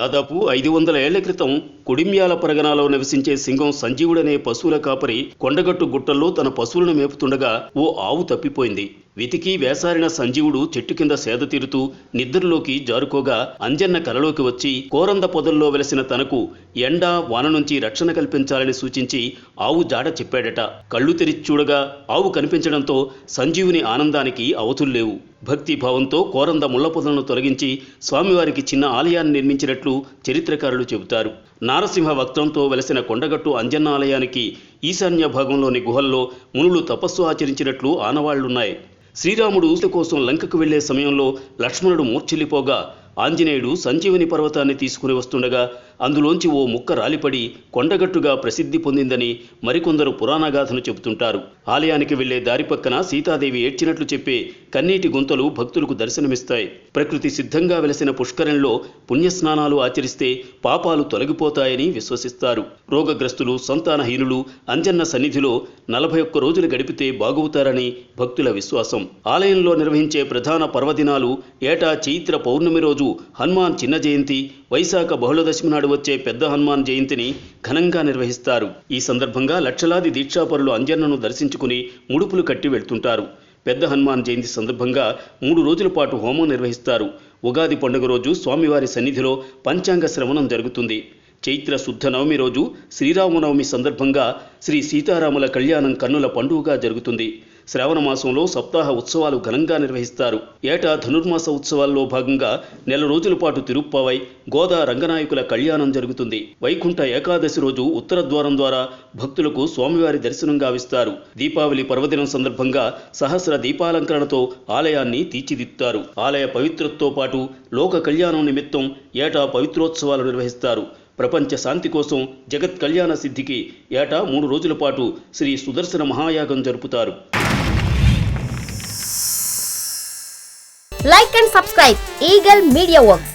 దాదాపు 500 ఏళ్ల క్రితం కొడిమ్యాల పరగనాలో నివసించే సింగం సంజీవుడనే పశువుల కాపరి కొండగట్టు గుట్టల్లో తన పశువులను మేపుతుండగా ఓ ఆవు తప్పిపోయింది. వెతికి వేసారిన సంజీవుడు చెట్టు కింద సేద తీరుతూ నిద్రలోకి జారుకోగా అంజన్న కలలోకి వచ్చి కోరంద పొదల్లో వెలసిన తనకు ఎండ వాన నుంచి రక్షణ కల్పించాలని సూచించి ఆవు జాడ చెప్పాడట. కళ్ళు తెరిచి చూడగా ఆవు కనిపించడంతో సంజీవుని ఆనందానికి అవతుల్లేవు. భక్తి భావంతో కోరంద ముళ్ల పొదలను తొలగించి స్వామివారికి చిన్న ఆలయాన్ని నిర్మించినట్లు చరిత్రకారులు చెబుతారు. నారసింహ వక్త్రంతో వెలసిన కొండగట్టు అంజన్న ఆలయానికి ఈశాన్య భాగంలోని గుహల్లో మునులు తపస్సు ఆచరించినట్లు ఆనవాళ్లున్నాయి. శ్రీరాముడు కోసం లంకకు వెళ్లే సమయంలో లక్ష్మణుడు మూర్ఛిల్లిపోగా ఆంజనేయుడు సంజీవని పర్వతాన్ని తీసుకుని వస్తుండగా అందులోంచి ఓ ముక్క రాలిపడి కొండగట్టుగా ప్రసిద్ధి పొందిందని మరికొందరు పురాణగాథను చెబుతుంటారు. ఆలయానికి వెళ్లే దారి పక్కన సీతాదేవి ఏడ్చినట్లు చెప్పే కన్నీటి గుంతలు భక్తులకు దర్శనమిస్తాయి. ప్రకృతి సిద్ధంగా వెలసిన పుష్కరంలో పుణ్యస్నానాలు ఆచరిస్తే పాపాలు తొలగిపోతాయని విశ్వసిస్తారు. రోగగ్రస్తులు, సంతానహీనులు అంజన్న సన్నిధిలో 41 రోజులు గడిపితే బాగవుతారని భక్తుల విశ్వాసం. ఆలయంలో నిర్వహించే ప్రధాన పర్వదినాలు ఏటా చైత్ర పౌర్ణమి రోజు హనుమాన్ చిన్న జయంతి, వైశాఖ బహుళదశమి నాడు వచ్చే పెద్ద హనుమాన్ జయంతిని ఘనంగా నిర్వహిస్తారు. ఈ సందర్భంగా లక్షలాది దీక్షాపరులు అంజన్నను దర్శించుకుని ముడుపులు కట్టి వెళ్తుంటారు. పెద్ద హనుమాన్ జయంతి సందర్భంగా 3 రోజుల పాటు హోమం నిర్వహిస్తారు. ఉగాది పండుగ రోజు స్వామివారి సన్నిధిలో పంచాంగ శ్రవణం జరుగుతుంది. చైత్ర శుద్ధ నవమి రోజు శ్రీరామనవమి సందర్భంగా శ్రీ సీతారాముల కళ్యాణం కన్నుల పండుగగా జరుగుతుంది. శ్రావణ మాసంలో సప్తాహ ఉత్సవాలు ఘనంగా నిర్వహిస్తారు. ఏటా ధనుర్మాస ఉత్సవాల్లో భాగంగా 1 నెల రోజుల పాటు తిరుప్పావై, గోదా రంగనాయకుల కళ్యాణం జరుగుతుంది. వైకుంఠ ఏకాదశి రోజు ఉత్తర ద్వారం ద్వారా భక్తులకు స్వామివారి దర్శనం గావిస్తారు. దీపావళి పర్వదినం సందర్భంగా సహస్ర దీపాలంకరణతో ఆలయాన్ని తీర్చిదిద్దుతారు. ఆలయ పవిత్రతతో పాటు లోక కళ్యాణం నిమిత్తం ఏటా పవిత్రోత్సవాలు నిర్వహిస్తారు. ప్రపంచ శాంతి కోసం జగత్ కళ్యాణ సిద్ధికి ఏటా 3 రోజుల పాటు శ్రీ సుదర్శన మహాయాగం జరుపుతారు. Like and subscribe Eagle Media Works.